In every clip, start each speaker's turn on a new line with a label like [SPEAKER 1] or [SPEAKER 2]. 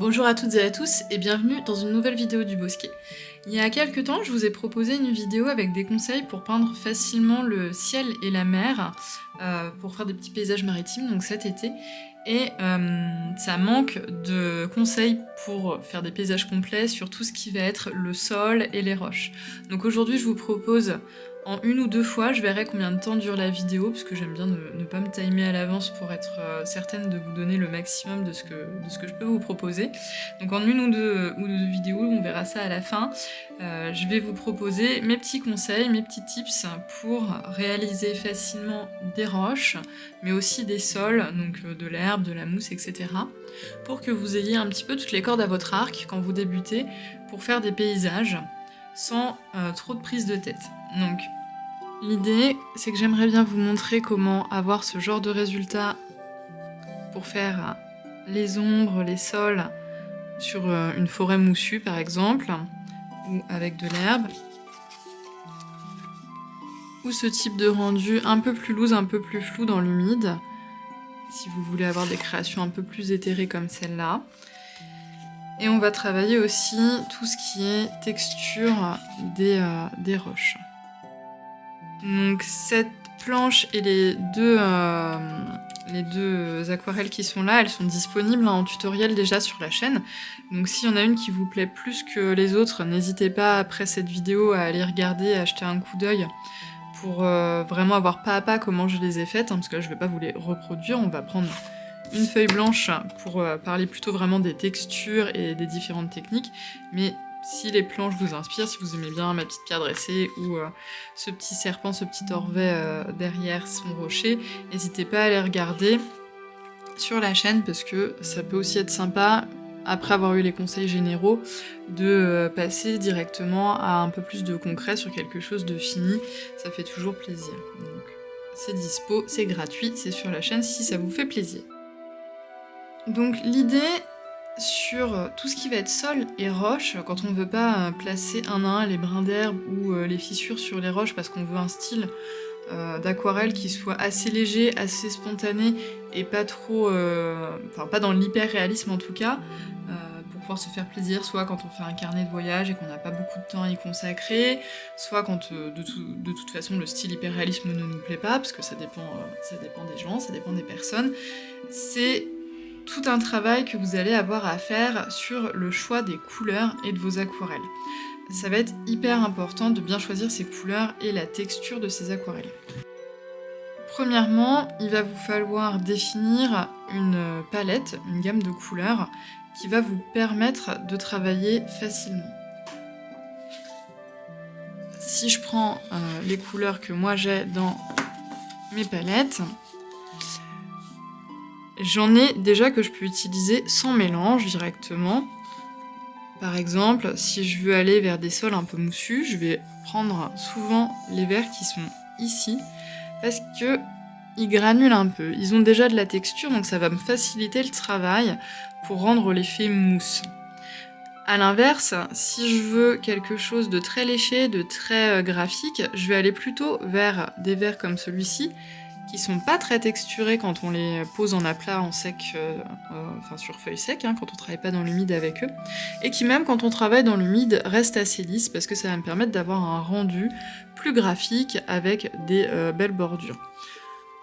[SPEAKER 1] Bonjour à toutes et à tous et bienvenue dans une nouvelle vidéo du Bosquet. Il y a quelques temps, je vous ai proposé une vidéo avec des conseils pour peindre facilement le ciel et la mer, pour faire des petits paysages maritimes, donc cet été. Et ça manque de conseils pour faire des paysages complets sur tout ce qui va être le sol et les roches. Donc aujourd'hui, je vous propose en une ou deux fois, je verrai combien de temps dure la vidéo, parce que j'aime bien ne pas me timer à l'avance pour être certaine de vous donner le maximum de ce que je peux vous proposer. Donc en une ou deux vidéos, on verra ça à la fin. Je vais vous proposer mes petits conseils, mes petits tips pour réaliser facilement des roches, mais aussi des sols, donc de l'herbe, de la mousse, etc. pour que vous ayez un petit peu toutes les cordes à votre arc quand vous débutez pour faire des paysages sans trop de prise de tête. Donc l'idée, c'est que j'aimerais bien vous montrer comment avoir ce genre de résultat pour faire les ombres, les sols sur une forêt moussue par exemple, ou avec de l'herbe, ou ce type de rendu un peu plus loose, un peu plus flou dans l'humide, si vous voulez avoir des créations un peu plus éthérées comme celle-là. Et on va travailler aussi tout ce qui est texture des roches. Donc cette planche et les deux aquarelles qui sont là, elles sont disponibles en tutoriel déjà sur la chaîne. Donc s'il y en a une qui vous plaît plus que les autres, n'hésitez pas après cette vidéo à aller regarder, à jeter un coup d'œil pour vraiment avoir pas à pas comment je les ai faites, parce que là je vais pas vous les reproduire, on va prendre une feuille blanche pour parler plutôt vraiment des textures et des différentes techniques, mais si les planches vous inspirent, si vous aimez bien ma petite pierre dressée ou ce petit serpent, ce petit orvet derrière son rocher, n'hésitez pas à les regarder sur la chaîne parce que ça peut aussi être sympa, après avoir eu les conseils généraux, de passer directement à un peu plus de concret sur quelque chose de fini, ça fait toujours plaisir. Donc c'est dispo, c'est gratuit, c'est sur la chaîne si ça vous fait plaisir. Donc l'idée sur tout ce qui va être sol et roche, quand on ne veut pas placer un à un les brins d'herbe ou les fissures sur les roches parce qu'on veut un style d'aquarelle qui soit assez léger, assez spontané et pas trop... enfin pas dans l'hyper-réalisme en tout cas, pour pouvoir se faire plaisir, soit quand on fait un carnet de voyage et qu'on n'a pas beaucoup de temps à y consacrer, soit quand de toute façon le style hyper-réalisme ne nous plaît pas, parce que ça dépend des gens, ça dépend des personnes. C'est tout un travail que vous allez avoir à faire sur le choix des couleurs et de vos aquarelles. Ça va être hyper important de bien choisir ces couleurs et la texture de ces aquarelles. Premièrement, il va vous falloir définir une palette, une gamme de couleurs qui va vous permettre de travailler facilement. Si je prends les couleurs que moi j'ai dans mes palettes, j'en ai déjà que je peux utiliser sans mélange directement. Par exemple, si je veux aller vers des sols un peu moussus, je vais prendre souvent les verts qui sont ici, parce que ils granulent un peu. Ils ont déjà de la texture, donc ça va me faciliter le travail pour rendre l'effet mousse. A l'inverse, si je veux quelque chose de très léché, de très graphique, je vais aller plutôt vers des verts comme celui-ci, qui sont pas très texturés quand on les pose en aplat, en sec, enfin sur feuille sec, quand on travaille pas dans l'humide avec eux, et qui même quand on travaille dans l'humide restent assez lisses parce que ça va me permettre d'avoir un rendu plus graphique avec des belles bordures.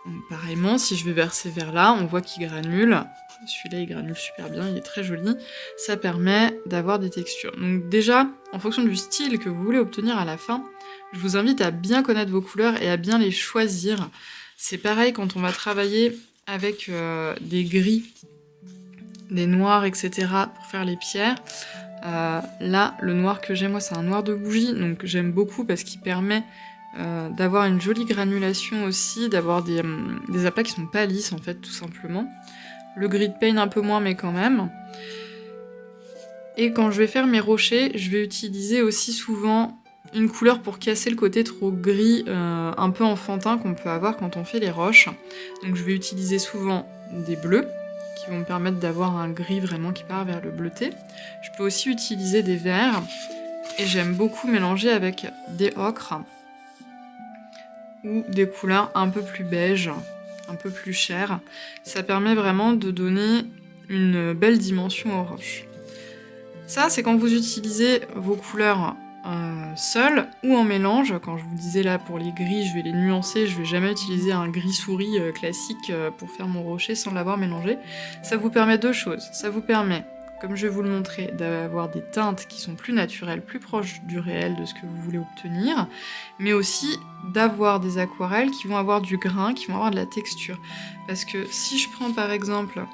[SPEAKER 1] Donc, pareillement, si je vais vers ces verts-là, on voit qu'ils granulent. Celui-là il granule super bien, il est très joli. Ça permet d'avoir des textures. Donc déjà, en fonction du style que vous voulez obtenir à la fin, je vous invite à bien connaître vos couleurs et à bien les choisir. C'est pareil quand on va travailler avec des gris, des noirs, etc. pour faire les pierres. Là, le noir que j'ai, moi, c'est un noir de bougie, donc j'aime beaucoup parce qu'il permet d'avoir une jolie granulation aussi, d'avoir des aplats qui sont pas lisses, en fait, tout simplement. Le gris de paint un peu moins, mais quand même. Et quand je vais faire mes rochers, je vais utiliser aussi souvent une couleur pour casser le côté trop gris, un peu enfantin qu'on peut avoir quand on fait les roches. Donc je vais utiliser souvent des bleus, qui vont me permettre d'avoir un gris vraiment qui part vers le bleuté. Je peux aussi utiliser des verts, et j'aime beaucoup mélanger avec des ocres, ou des couleurs un peu plus beige, un peu plus chères. Ça permet vraiment de donner une belle dimension aux roches. Ça, c'est quand vous utilisez vos couleurs seules ou en mélange. Quand je vous disais là pour les gris, je vais les nuancer, je vais jamais utiliser un gris souris classique pour faire mon rocher sans l'avoir mélangé. Ça vous permet deux choses. Ça vous permet, comme je vais vous le montrer, d'avoir des teintes qui sont plus naturelles, plus proches du réel de ce que vous voulez obtenir, mais aussi d'avoir des aquarelles qui vont avoir du grain, qui vont avoir de la texture. Parce que si je prends par exemple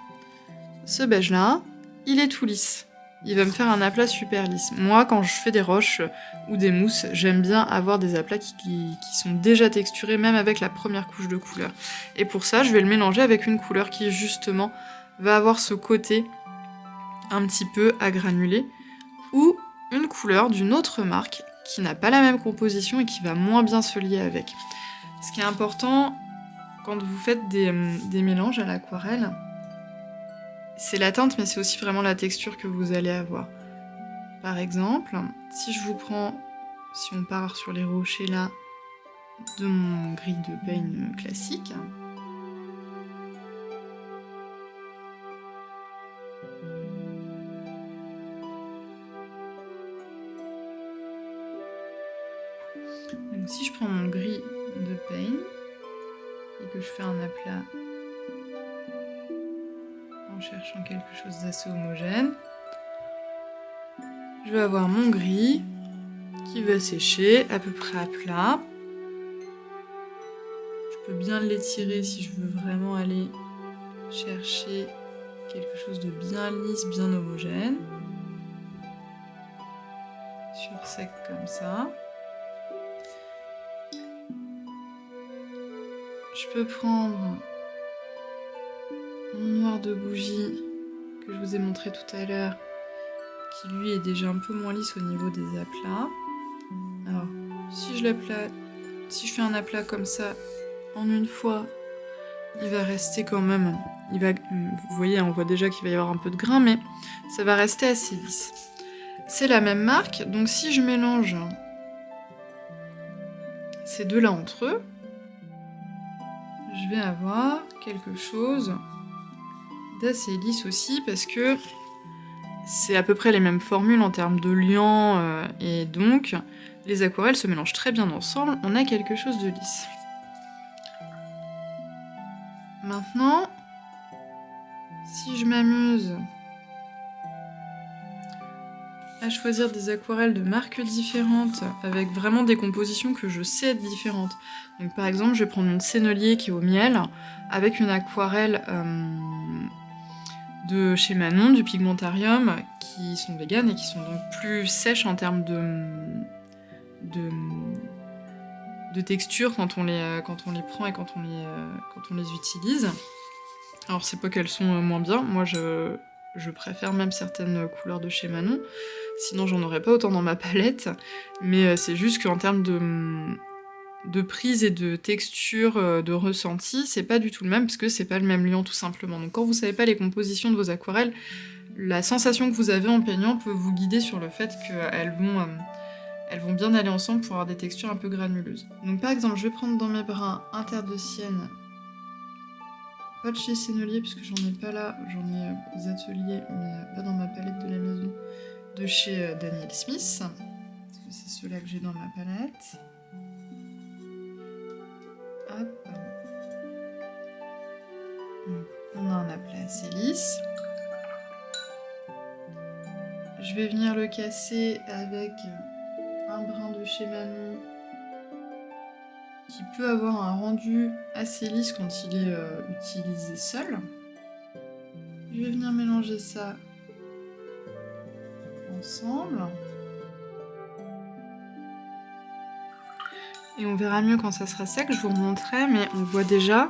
[SPEAKER 1] ce beige là, il est tout lisse. Il va me faire un aplat super lisse. Moi, quand je fais des roches ou des mousses, j'aime bien avoir des aplats qui sont déjà texturés, même avec la première couche de couleur. Et pour ça, je vais le mélanger avec une couleur qui, justement, va avoir ce côté un petit peu agranulé, ou une couleur d'une autre marque qui n'a pas la même composition et qui va moins bien se lier avec. Ce qui est important quand vous faites des mélanges à l'aquarelle, c'est la teinte, mais c'est aussi vraiment la texture que vous allez avoir. Par exemple, si on part sur les rochers là, de mon gris de peigne classique, donc si je prends mon gris de peigne et que je fais un aplat en cherchant quelque chose d'assez homogène, je vais avoir mon gris qui va sécher à peu près à plat. Je peux bien l'étirer si je veux vraiment aller chercher quelque chose de bien lisse, bien homogène. Sur sec comme ça. Je peux prendre mon noir de bougie que je vous ai montré tout à l'heure, qui lui est déjà un peu moins lisse au niveau des aplats. Alors, si je fais un aplat comme ça en une fois, il va rester quand même. Vous voyez, on voit déjà qu'il va y avoir un peu de grain, mais ça va rester assez lisse. C'est la même marque, donc si je mélange ces deux-là entre eux, je vais avoir quelque chose d'assez lisse aussi, parce que c'est à peu près les mêmes formules en termes de liant, et donc les aquarelles se mélangent très bien ensemble, on a quelque chose de lisse. Maintenant, si je m'amuse à choisir des aquarelles de marques différentes, avec vraiment des compositions que je sais être différentes. Donc par exemple, je vais prendre une Sennelier qui est au miel, avec une aquarelle de chez Manon, du Pigmentarium, qui sont véganes et qui sont donc plus sèches en termes de texture quand on les prend et quand on les utilise. Alors c'est pas qu'elles sont moins bien, moi je préfère même certaines couleurs de chez Manon, sinon j'en aurais pas autant dans ma palette, mais c'est juste qu'en termes de prise et de texture, de ressenti, c'est pas du tout le même, parce que c'est pas le même liant tout simplement. Donc quand vous savez pas les compositions de vos aquarelles, la sensation que vous avez en peignant peut vous guider sur le fait qu'elles vont bien aller ensemble pour avoir des textures un peu granuleuses. Donc par exemple, je vais prendre dans mes brins un terre de sienne, pas de chez Sennelier puisque j'en ai pas là, j'en ai aux ateliers, mais pas dans ma palette de la maison, de chez Daniel Smith, parce que c'est ceux-là que j'ai dans ma palette. Hop. Donc, on a un aplat assez lisse. Je vais venir le casser avec un brin de chez Manon qui peut avoir un rendu assez lisse quand il est utilisé seul. Je vais venir mélanger ça ensemble. Et on verra mieux quand ça sera sec, je vous remontrerai, mais on voit déjà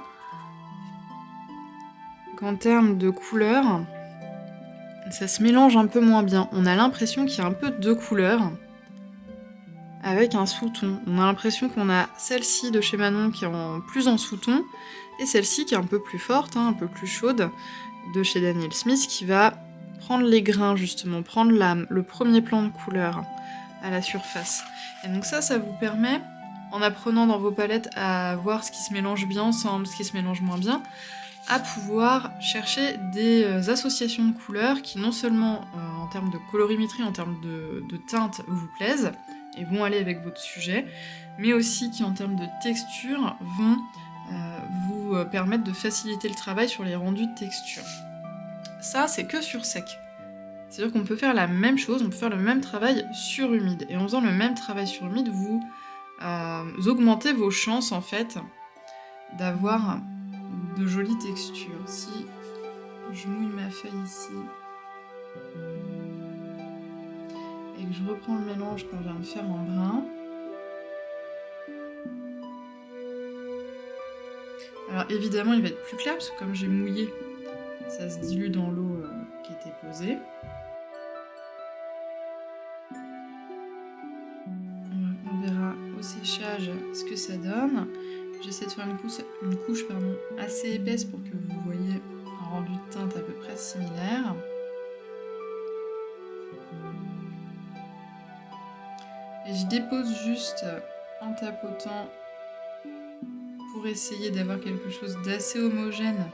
[SPEAKER 1] qu'en termes de couleurs, ça se mélange un peu moins bien. On a l'impression qu'il y a un peu deux couleurs avec un sous-ton. On a l'impression qu'on a celle-ci de chez Manon qui est plus en sous-ton, et celle-ci qui est un peu plus forte, un peu plus chaude, de chez Daniel Smith, qui va prendre les grains justement, prendre le premier plan de couleur à la surface. Et donc ça vous permet, en apprenant dans vos palettes à voir ce qui se mélange bien ensemble, ce qui se mélange moins bien, à pouvoir chercher des associations de couleurs qui non seulement en termes de colorimétrie, en termes de teinte vous plaisent et vont aller avec votre sujet, mais aussi qui en termes de texture vont vous permettre de faciliter le travail sur les rendus de texture. Ça, c'est que sur sec. C'est-à-dire qu'on peut faire la même chose, on peut faire le même travail sur humide. Et en faisant le même travail sur humide, vous augmentez vos chances, en fait, d'avoir de jolies textures. Si je mouille ma feuille ici, et que je reprends le mélange qu'on vient de faire en brun, alors évidemment, il va être plus clair, parce que comme j'ai mouillé, ça se dilue dans l'eau qui était posée. On verra au séchage ce que ça donne. J'essaie de faire une couche assez épaisse pour que vous voyez un rendu de teinte à peu près similaire. Et je dépose juste en tapotant pour essayer d'avoir quelque chose d'assez homogène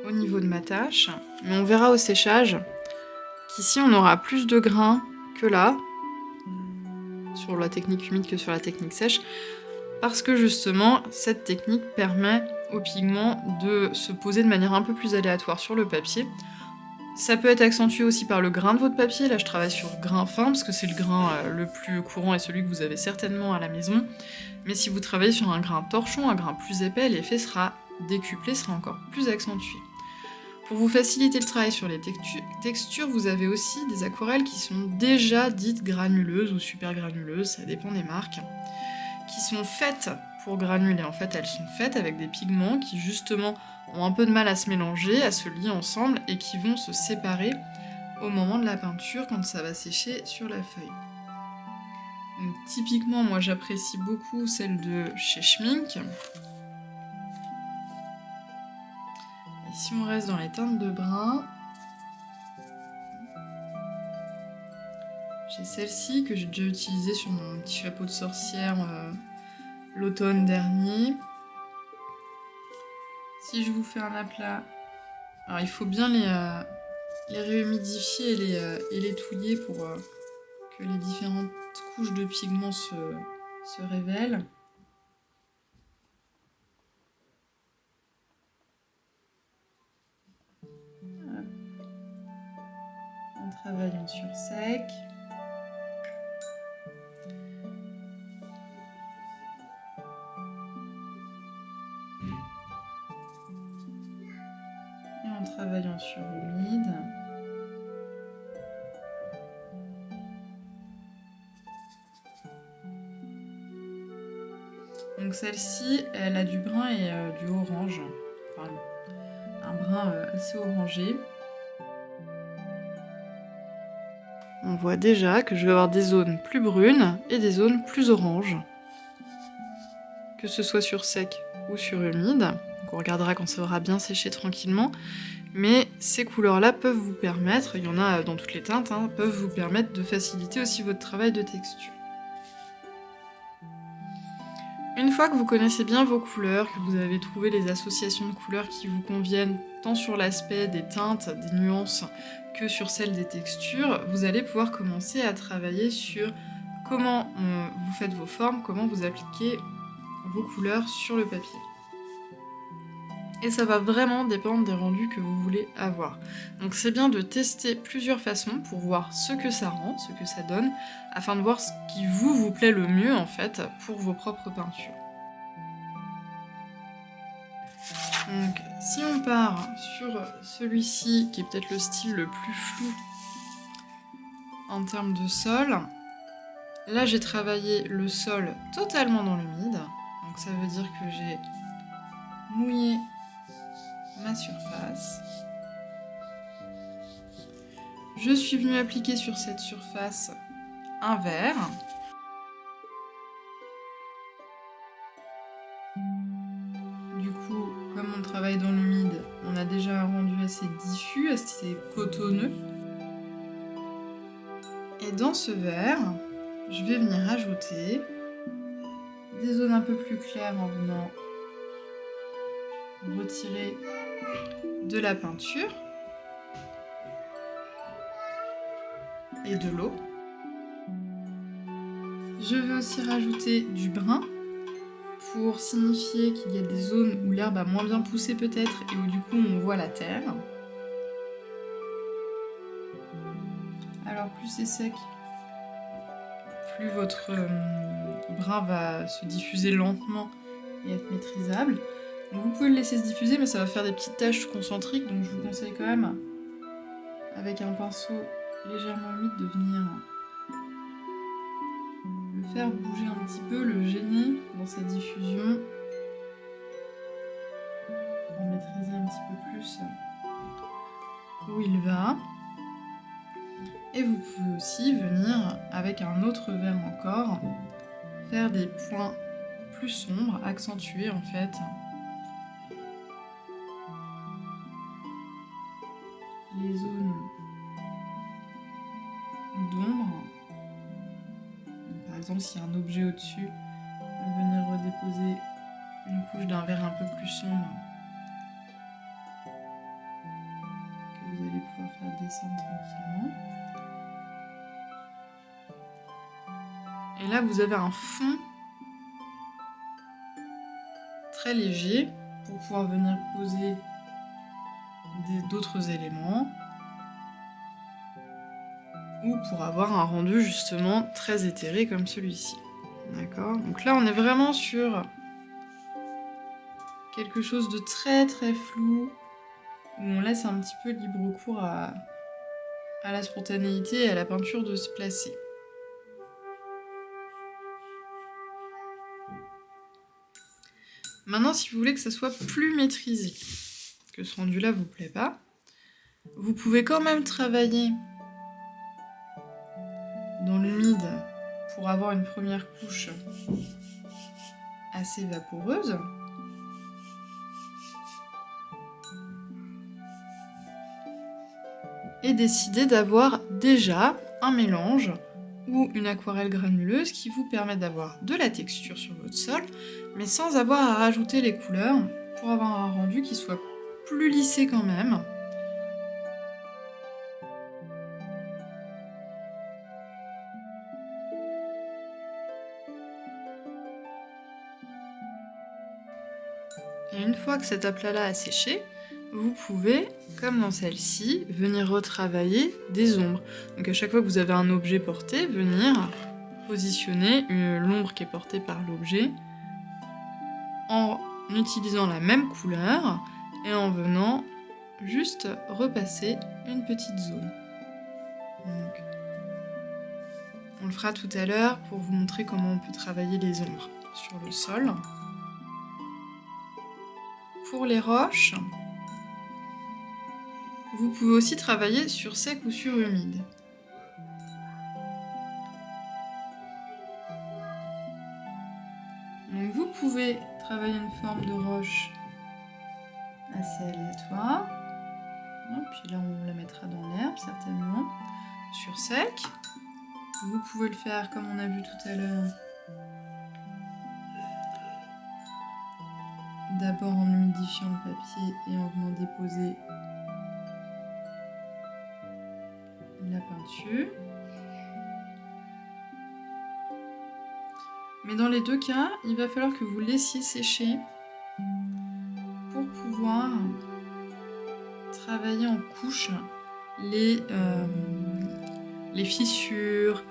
[SPEAKER 1] au niveau de ma tâche. Mais on verra au séchage qu'ici on aura plus de grains que là, sur la technique humide que sur la technique sèche, parce que justement cette technique permet au pigment de se poser de manière un peu plus aléatoire sur le papier. Ça peut être accentué aussi par le grain de votre papier. Là je travaille sur grain fin parce que c'est le grain le plus courant et celui que vous avez certainement à la maison. Mais si vous travaillez sur un grain torchon, un grain plus épais, l'effet sera décuplé, sera encore plus accentué. Pour vous faciliter le travail sur les textures, vous avez aussi des aquarelles qui sont déjà dites granuleuses ou super granuleuses, ça dépend des marques, qui sont faites pour granuler. En fait, elles sont faites avec des pigments qui justement ont un peu de mal à se mélanger, à se lier ensemble et qui vont se séparer au moment de la peinture quand ça va sécher sur la feuille. Donc, typiquement, moi j'apprécie beaucoup celle de chez Schmink. Et si on reste dans les teintes de brun, j'ai celle-ci que j'ai déjà utilisée sur mon petit chapeau de sorcière l'automne dernier. Si je vous fais un aplat, alors il faut bien les réhumidifier et les touiller pour que les différentes couches de pigments se révèlent. En travaillant sur sec. Et en travaillant sur humide. Donc celle-ci, elle a du brun et du orange. Enfin, un brun assez orangé. On voit déjà que je vais avoir des zones plus brunes et des zones plus oranges. Que ce soit sur sec ou sur humide. Donc on regardera quand ça aura bien séché tranquillement. Mais ces couleurs-là peuvent vous permettre, il y en a dans toutes les teintes, peuvent vous permettre de faciliter aussi votre travail de texture. Une fois que vous connaissez bien vos couleurs, que vous avez trouvé les associations de couleurs qui vous conviennent, tant sur l'aspect des teintes, des nuances, que sur celle des textures, vous allez pouvoir commencer à travailler sur comment vous faites vos formes, comment vous appliquez vos couleurs sur le papier. Et ça va vraiment dépendre des rendus que vous voulez avoir. Donc c'est bien de tester plusieurs façons pour voir ce que ça rend, ce que ça donne, afin de voir ce qui vous plaît le mieux en fait pour vos propres peintures. Donc si on part sur celui-ci, qui est peut-être le style le plus flou en termes de sol, là j'ai travaillé le sol totalement dans l'humide, donc ça veut dire que j'ai mouillé ma surface. Je suis venue appliquer sur cette surface un vert. Du coup, comme on travaille dans l'humide, on a déjà un rendu assez diffus, assez cotonneux. Et dans ce vert, je vais venir ajouter des zones un peu plus claires en venant retirer de la peinture. et de l'eau. Je vais aussi rajouter du brun pour signifier qu'il y a des zones où l'herbe a moins bien poussé peut-être et où du coup on voit la terre. Alors plus c'est sec, plus votre brun va se diffuser lentement et être maîtrisable. Donc vous pouvez le laisser se diffuser, mais ça va faire des petites taches concentriques, donc je vous conseille quand même, avec un pinceau légèrement humide, de venir le faire bouger un petit peu, le gêner dans sa diffusion, pour maîtriser un petit peu plus où il va. Et vous pouvez aussi venir, avec un autre vert encore, faire des points plus sombres, accentuer en fait les zones d'ombre. Par exemple, s'il y a un objet au-dessus, venir redéposer une couche d'un vert un peu plus sombre que vous allez pouvoir faire descendre tranquillement. Et là, vous avez un fond très léger pour pouvoir venir poser d'autres éléments ou pour avoir un rendu justement très éthéré comme celui-ci. D'accord ? Donc là, on est vraiment sur quelque chose de très très flou, où on laisse un petit peu libre cours à la spontanéité et à la peinture de se placer. Maintenant, si vous voulez que ça soit plus maîtrisé, que ce rendu-là vous plaît pas, vous pouvez quand même travailler dans l'humide pour avoir une première couche assez vaporeuse. Et décider d'avoir déjà un mélange ou une aquarelle granuleuse qui vous permet d'avoir de la texture sur votre sol, mais sans avoir à rajouter les couleurs pour avoir un rendu qui soit plus lissé quand même. Et une fois que cet aplat-là a séché, vous pouvez, comme dans celle-ci, venir retravailler des ombres. Donc à chaque fois que vous avez un objet porté, venir positionner l'ombre qui est portée par l'objet en utilisant la même couleur et en venant juste repasser une petite zone. Donc, on le fera tout à l'heure pour vous montrer comment on peut travailler les ombres sur le sol. Pour les roches, vous pouvez aussi travailler sur sec ou sur humide. Donc vous pouvez travailler une forme de roche assez aléatoire. Puis là on la mettra dans l'herbe certainement. Sur sec, vous pouvez le faire comme on a vu tout à l'heure. D'abord en humidifiant le papier et en venant déposer la peinture. Mais dans les deux cas, il va falloir que vous laissiez sécher pour pouvoir travailler en couches les fissures,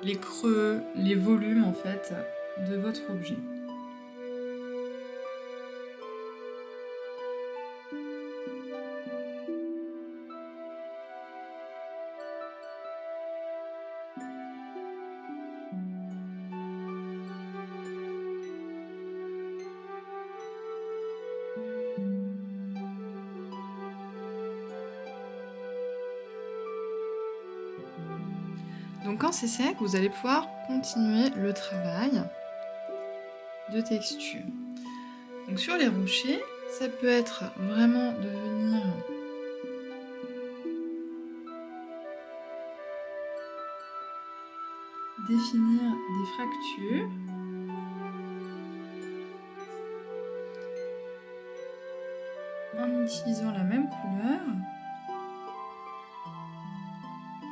[SPEAKER 1] les creux, les volumes en fait de votre objet. Donc quand c'est sec, vous allez pouvoir continuer le travail de texture. Donc sur les rochers, ça peut être vraiment de venir définir des fractures. En utilisant la même couleur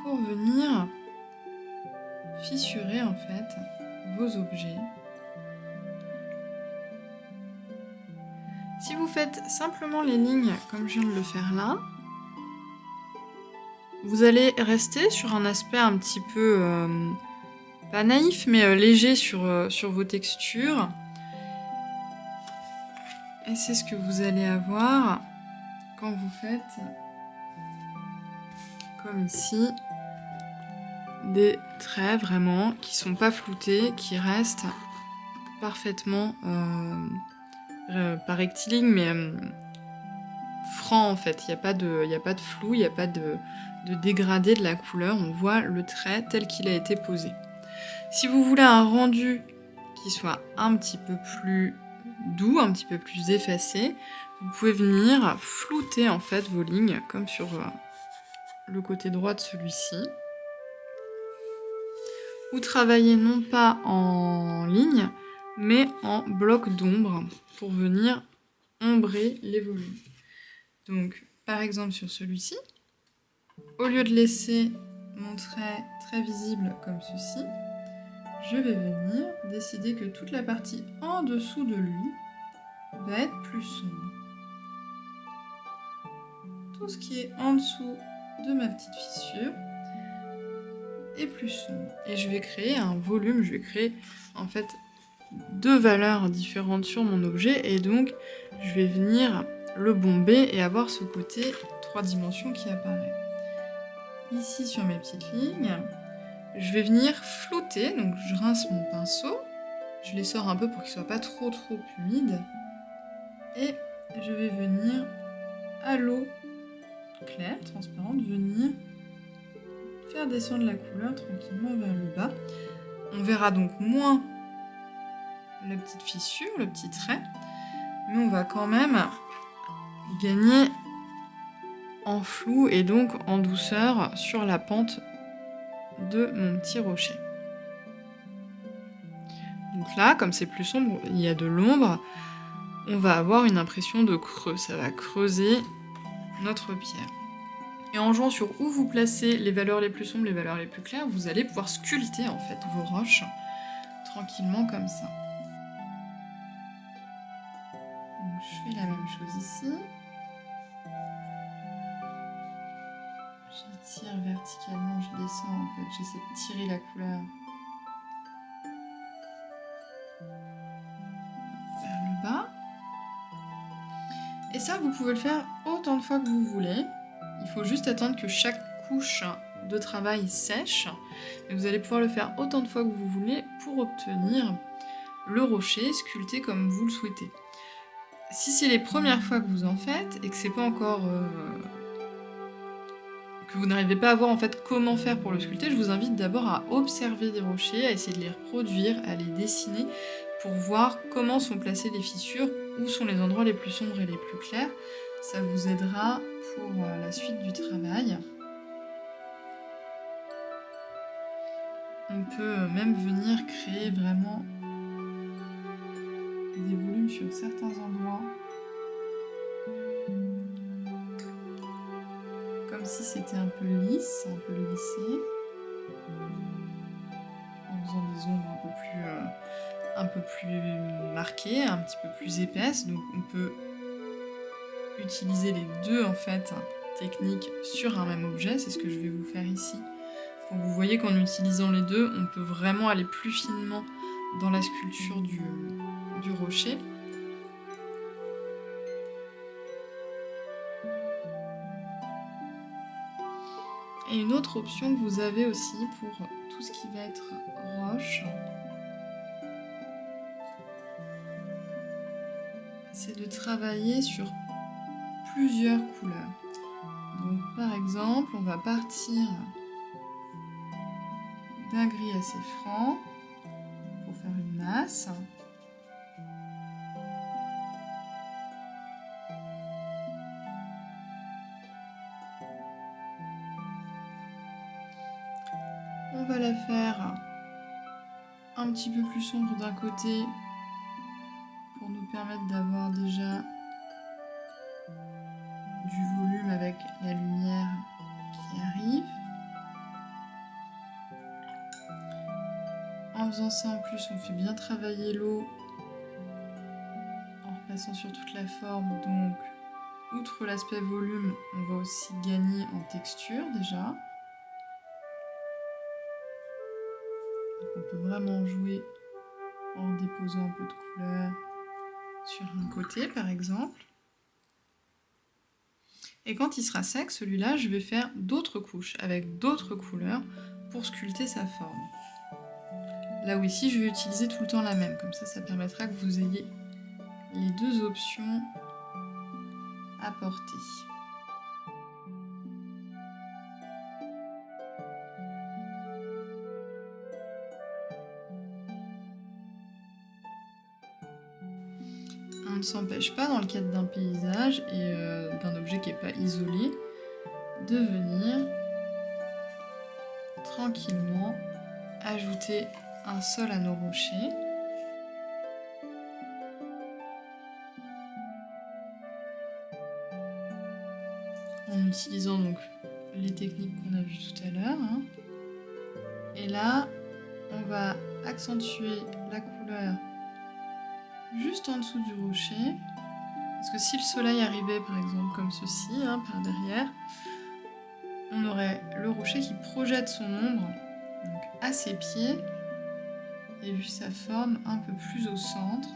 [SPEAKER 1] pour venir fissurer en fait vos objets. Si vous faites simplement les lignes comme je viens de le faire là, vous allez rester sur un aspect un petit peu, pas naïf, mais léger sur vos textures. Et c'est ce que vous allez avoir quand vous faites, comme ici, des traits vraiment qui sont pas floutés, qui restent parfaitement, pas rectiligne, mais franc en fait. Il n'y a pas de flou, il n'y a pas de dégradé de la couleur. On voit le trait tel qu'il a été posé. Si vous voulez un rendu qui soit un petit peu plus doux, un petit peu plus effacé, vous pouvez venir flouter en fait vos lignes, comme sur le côté droit de celui-ci. Ou travailler non pas en ligne, mais en bloc d'ombre pour venir ombrer les volumes. Donc, par exemple sur celui-ci, au lieu de laisser mon trait très visible comme ceci, je vais venir décider que toute la partie en dessous de lui va être plus sombre. Tout ce qui est en dessous de ma petite fissure est plus sombre. Et je vais créer un volume, je vais créer en fait deux valeurs différentes sur mon objet et donc je vais venir le bomber et avoir ce côté 3 dimensions qui apparaît. Ici sur mes petites lignes, je vais venir flouter, donc je rince mon pinceau, je les sors un peu pour qu'ils soient pas trop humides et je vais venir à l'eau claire, transparente, venir faire descendre la couleur tranquillement vers le bas. On verra donc moins la petite fissure, le petit trait, mais on va quand même gagner en flou et donc en douceur sur la pente de mon petit rocher. Donc là, comme c'est plus sombre, il y a de l'ombre, on va avoir une impression de creux, ça va creuser notre pierre. Et en jouant sur où vous placez les valeurs les plus sombres, les valeurs les plus claires, vous allez pouvoir sculpter en fait vos roches tranquillement comme ça. Donc je fais la même chose ici. J'étire verticalement, je descends en fait, j'essaie de tirer la couleur vers le bas. Et ça, vous pouvez le faire autant de fois que vous voulez. Il faut juste attendre que chaque couche de travail sèche. Et vous allez pouvoir le faire autant de fois que vous voulez pour obtenir le rocher sculpté comme vous le souhaitez. Si c'est les premières fois que vous en faites et que c'est pas encore que vous n'arrivez pas à voir en fait comment faire pour le sculpter, je vous invite d'abord à observer des rochers, à essayer de les reproduire, à les dessiner pour voir comment sont placées les fissures, où sont les endroits les plus sombres et les plus clairs. Ça vous aidera pour la suite du travail. On peut même venir créer vraiment des volumes sur certains endroits, comme si c'était un peu lisse, un peu lissé, en faisant des ombres un peu plus marquées, un petit peu plus épaisses. Donc on peut utiliser les deux en fait techniques sur un même objet, c'est ce que je vais vous faire ici. Donc vous voyez qu'en utilisant les deux, on peut vraiment aller plus finement dans la sculpture du rocher. Et une autre option que vous avez aussi pour tout ce qui va être roche, c'est de travailler sur plusieurs couleurs. Donc par exemple, on va partir d'un gris assez franc pour faire une masse. On va la faire un petit peu plus sombre d'un côté pour nous permettre d'avoir déjà du volume avec la lumière qui arrive. faisant ça en plus, on fait bien travailler l'eau en repassant sur toute la forme. Donc, outre l'aspect volume, on va aussi gagner en texture déjà. Donc, on peut vraiment jouer en déposant un peu de couleur sur un côté par exemple. Et quand il sera sec, celui-là, je vais faire d'autres couches avec d'autres couleurs pour sculpter sa forme. Là où ici, je vais utiliser tout le temps la même. Comme ça permettra que vous ayez les deux options à porter. On ne s'empêche pas dans le cadre d'un paysage et d'un objet qui n'est pas isolé de venir tranquillement ajouter un sol à nos rochers. En utilisant donc les techniques qu'on a vues tout à l'heure. Et là, on va accentuer la couleur juste en dessous du rocher. Parce que si le soleil arrivait par exemple comme ceci, par derrière, on aurait le rocher qui projette son ombre donc à ses pieds et vu sa forme un peu plus au centre.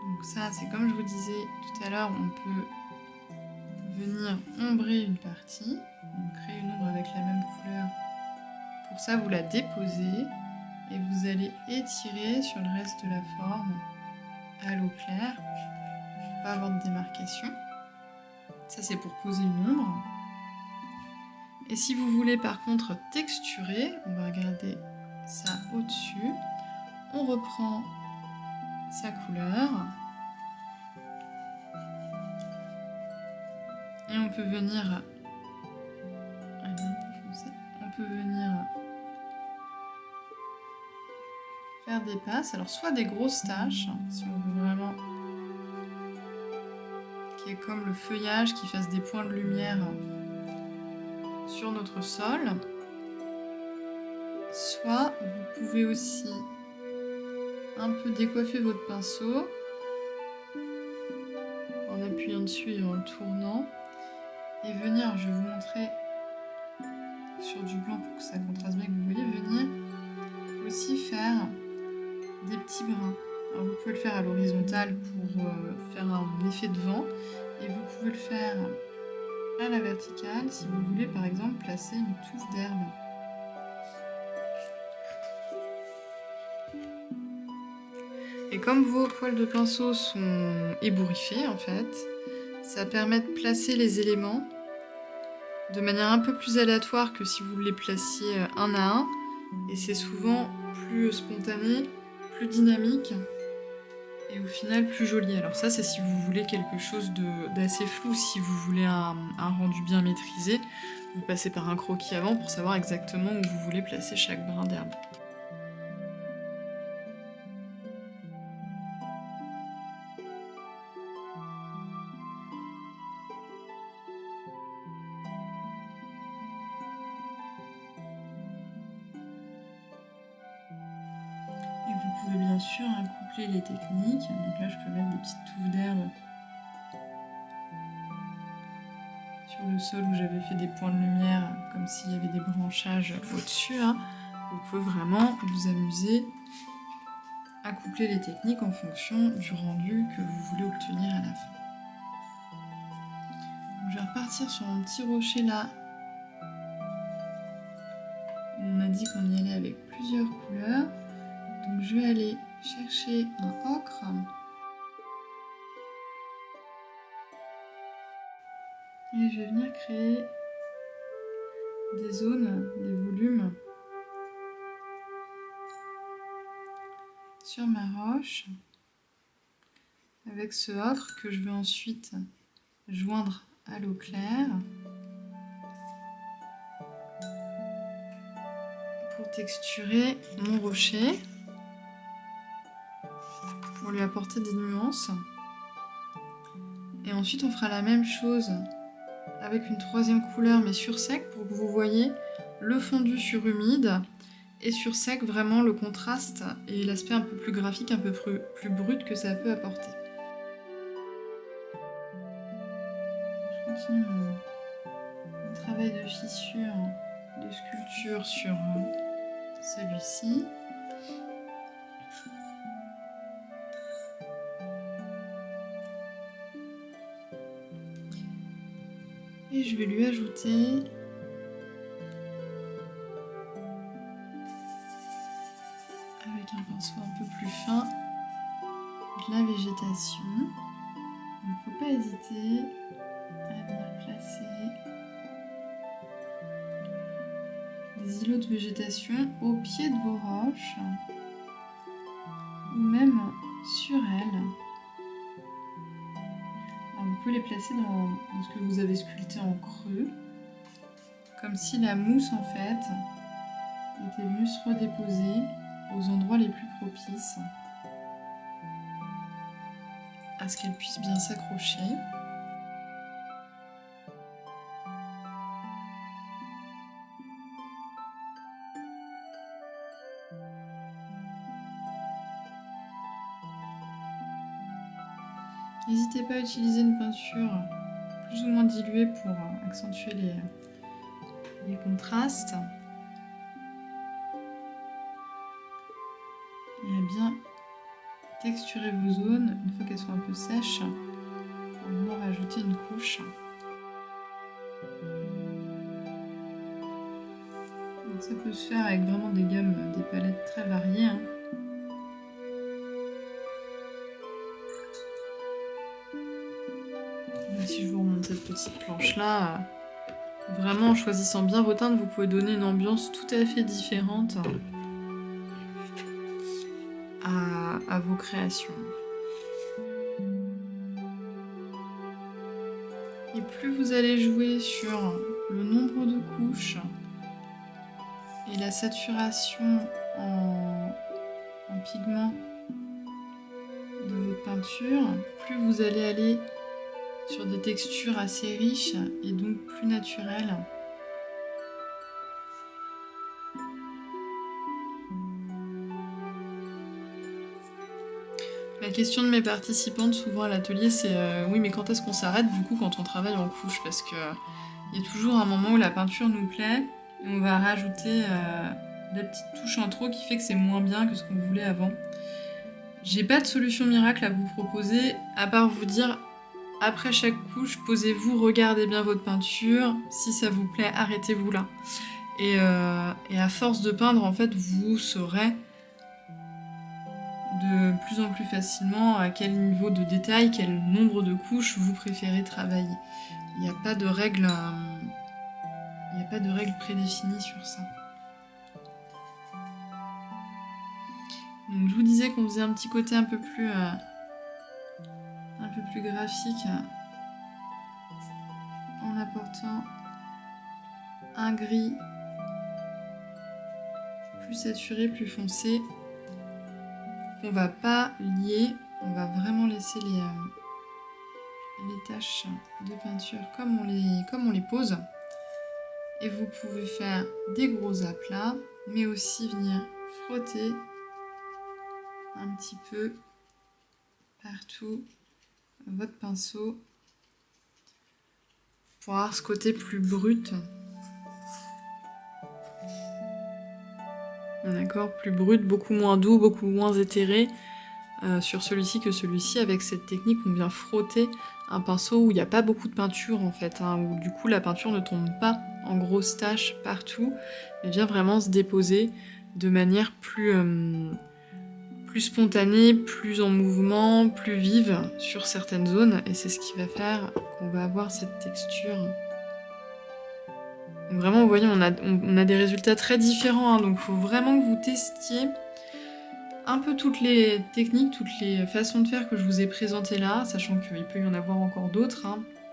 [SPEAKER 1] Donc ça, c'est comme je vous disais tout à l'heure, on peut venir ombrer une partie, donc créer une ombre avec la même couleur. Pour ça, vous la déposez et vous allez étirer sur le reste de la forme à l'eau claire pour pas avoir de démarcation. Ça, c'est pour poser une ombre. Et si vous voulez par contre texturer, on va regarder ça au-dessus. On reprend sa couleur. Et on peut venir... On peut venir faire des passes. Alors soit des grosses taches, si on veut vraiment qu'il y ait comme le feuillage qui fasse des points de lumière sur notre sol. Soit vous pouvez aussi un peu décoiffer votre pinceau en appuyant dessus et en le tournant. Et venir, je vais vous montrer sur du blanc pour que ça contraste bien, que vous voyez, venir aussi faire des petits brins. Alors vous pouvez le faire à l'horizontale pour faire un effet de vent et vous pouvez le faire à la verticale si vous voulez par exemple placer une touffe d'herbe. Et comme vos poils de pinceau sont ébouriffés en fait, ça permet de placer les éléments de manière un peu plus aléatoire que si vous les placiez un à un. Et c'est souvent plus spontané, plus dynamique et au final plus joli. Alors ça, c'est si vous voulez quelque chose d'assez flou. Si vous voulez un rendu bien maîtrisé, vous passez par un croquis avant pour savoir exactement où vous voulez placer chaque brin d'herbe. Et vous pouvez bien sûr coupler les techniques. Donc là, je peux mettre des petites touffes d'herbe sur le sol où j'avais fait des points de lumière, comme s'il y avait des branchages au-dessus. Vous pouvez vraiment vous amuser à coupler les techniques en fonction du rendu que vous voulez obtenir à la fin. Donc, je vais repartir sur mon petit rocher là. On a dit qu'on y allait avec plusieurs couleurs. Donc je vais aller chercher un ocre. Et je vais venir créer des zones, des volumes sur ma roche avec ce ocre que je vais ensuite joindre à l'eau claire pour texturer mon rocher, pour lui apporter des nuances. Et ensuite on fera la même chose avec une troisième couleur mais sur sec pour que vous voyez le fondu sur humide et sur sec vraiment le contraste et l'aspect un peu plus graphique, un peu plus brut que ça peut apporter. Je continue mon travail de fissure, de sculpture sur celui-ci. Et je vais lui ajouter avec un pinceau un peu plus fin de la végétation. Il ne faut pas hésiter à venir placer des îlots de végétation au pied de vos roches ou même sur elles. Alors vous pouvez les placer dans ce que vous avez sculpté en creux, comme si la mousse en fait était venue se redéposer aux endroits les plus propices à ce qu'elle puisse bien s'accrocher. N'hésitez pas à utiliser une peinture plus ou moins diluée pour accentuer les contrastes et à bien texturer vos zones une fois qu'elles sont un peu sèches pour venir rajouter une couche. Donc ça peut se faire avec vraiment des gammes, des palettes très variées. Si je vous remonte cette petite planche là, vraiment en choisissant bien vos teintes, vous pouvez donner une ambiance tout à fait différente à vos créations. Et plus vous allez jouer sur le nombre de couches et la saturation en pigments de votre peinture, plus vous allez aller sur des textures assez riches et donc plus naturelles. La question de mes participantes souvent à l'atelier c'est oui mais quand est-ce qu'on s'arrête du coup quand on travaille en couche, parce que il y a toujours un moment où la peinture nous plaît et on va rajouter la petite touche en trop qui fait que c'est moins bien que ce qu'on voulait avant. J'ai pas de solution miracle à vous proposer à part vous dire après chaque couche, posez-vous, regardez bien votre peinture, si ça vous plaît, arrêtez-vous là. Et à force de peindre, en fait, vous saurez de plus en plus facilement à quel niveau de détail, quel nombre de couches vous préférez travailler. Il n'y a pas de règle, prédéfinie sur ça. Donc je vous disais qu'on faisait un petit côté un peu plus graphique en apportant un gris plus saturé, plus foncé, qu'on va pas lier, on va vraiment laisser les taches de peinture comme on les pose. Et vous pouvez faire des gros aplats, mais aussi venir frotter un petit peu partout votre pinceau pour avoir ce côté plus brut. D'accord, plus brut, beaucoup moins doux, beaucoup moins éthéré sur celui-ci que celui-ci. Avec cette technique, on vient frotter un pinceau où il n'y a pas beaucoup de peinture en fait, où du coup la peinture ne tombe pas en grosses taches partout, mais vient vraiment se déposer de manière plus spontanée, plus en mouvement, plus vive sur certaines zones, et c'est ce qui va faire qu'on va avoir cette texture. Donc vraiment, vous voyez, on a des résultats très différents, donc il faut vraiment que vous testiez un peu toutes les techniques, toutes les façons de faire que je vous ai présentées là, sachant qu'il peut y en avoir encore d'autres.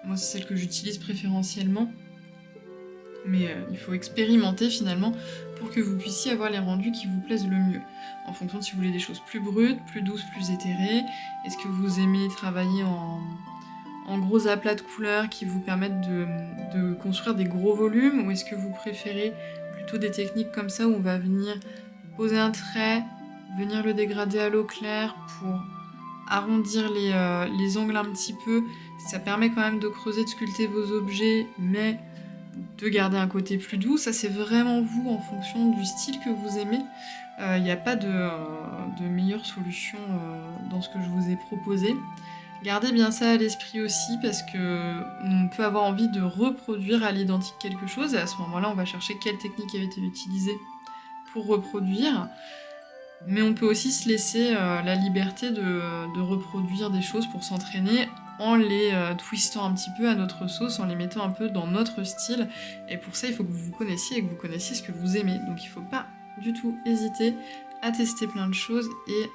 [SPEAKER 1] Moi, c'est celle que j'utilise préférentiellement. Mais il faut expérimenter finalement pour que vous puissiez avoir les rendus qui vous plaisent le mieux. En fonction de si vous voulez des choses plus brutes, plus douces, plus éthérées. Est-ce que vous aimez travailler en gros aplats de couleurs qui vous permettent de construire des gros volumes, ou est-ce que vous préférez plutôt des techniques comme ça où on va venir poser un trait, venir le dégrader à l'eau claire pour arrondir les angles un petit peu. Ça permet quand même de creuser, de sculpter vos objets, mais de garder un côté plus doux. Ça, c'est vraiment vous en fonction du style que vous aimez. Il n'y a pas de meilleure solution dans ce que je vous ai proposé. Gardez bien ça à l'esprit aussi, parce que on peut avoir envie de reproduire à l'identique quelque chose, et à ce moment-là, on va chercher quelle technique a été utilisée pour reproduire. Mais on peut aussi se laisser la liberté de reproduire des choses pour s'entraîner en les twistant un petit peu à notre sauce, en les mettant un peu dans notre style. Et pour ça, il faut que vous vous connaissiez et que vous connaissiez ce que vous aimez. Donc il ne faut pas du tout hésiter à tester plein de choses et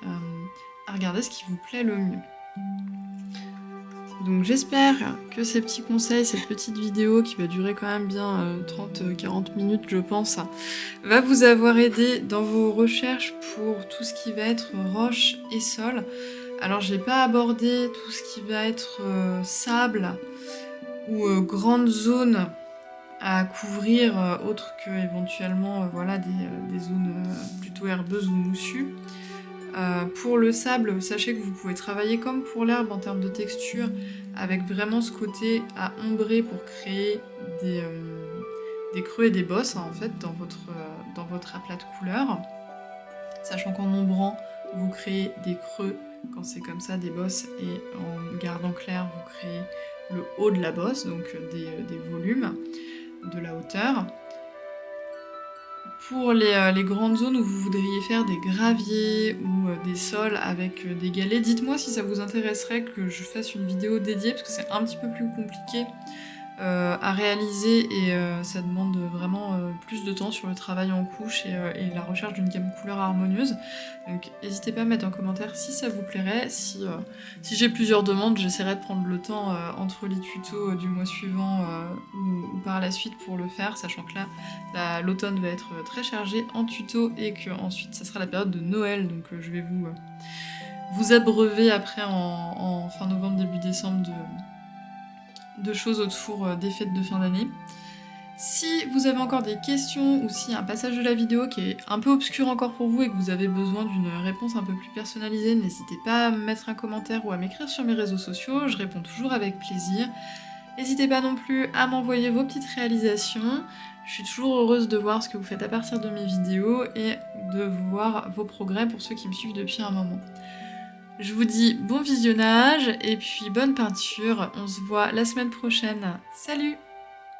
[SPEAKER 1] à regarder ce qui vous plaît le mieux. Donc j'espère que ces petits conseils, cette petite vidéo qui va durer quand même bien 30-40 minutes je pense, va vous avoir aidé dans vos recherches pour tout ce qui va être roche et sol. Alors j'ai pas abordé tout ce qui va être sable ou grande zone à couvrir autre que éventuellement voilà, des zones plutôt herbeuses ou moussues. Pour le sable, sachez que vous pouvez travailler comme pour l'herbe en termes de texture, avec vraiment ce côté à ombrer pour créer des creux et des bosses en fait dans votre aplat de couleurs. Sachant qu'en ombrant, vous créez des creux quand c'est comme ça, des bosses, et en gardant clair, vous créez le haut de la bosse, donc des volumes, de la hauteur. Pour les grandes zones où vous voudriez faire des graviers ou des sols avec des galets, dites-moi si ça vous intéresserait que je fasse une vidéo dédiée, parce que c'est un petit peu plus compliqué à réaliser et ça demande vraiment plus de temps sur le travail en couche et la recherche d'une gamme couleur harmonieuse. Donc n'hésitez pas à mettre en commentaire si ça vous plairait. Si j'ai plusieurs demandes, j'essaierai de prendre le temps entre les tutos du mois suivant ou par la suite pour le faire, sachant que là l'automne va être très chargé en tutos et que ensuite ça sera la période de Noël, donc je vais vous abreuver après en fin novembre, début décembre de choses autour des fêtes de fin d'année. Si vous avez encore des questions ou s'il y a un passage de la vidéo qui est un peu obscur encore pour vous et que vous avez besoin d'une réponse un peu plus personnalisée, n'hésitez pas à me mettre un commentaire ou à m'écrire sur mes réseaux sociaux, je réponds toujours avec plaisir. N'hésitez pas non plus à m'envoyer vos petites réalisations. Je suis toujours heureuse de voir ce que vous faites à partir de mes vidéos et de voir vos progrès pour ceux qui me suivent depuis un moment. Je vous dis bon visionnage et puis bonne peinture. On se voit la semaine prochaine. Salut!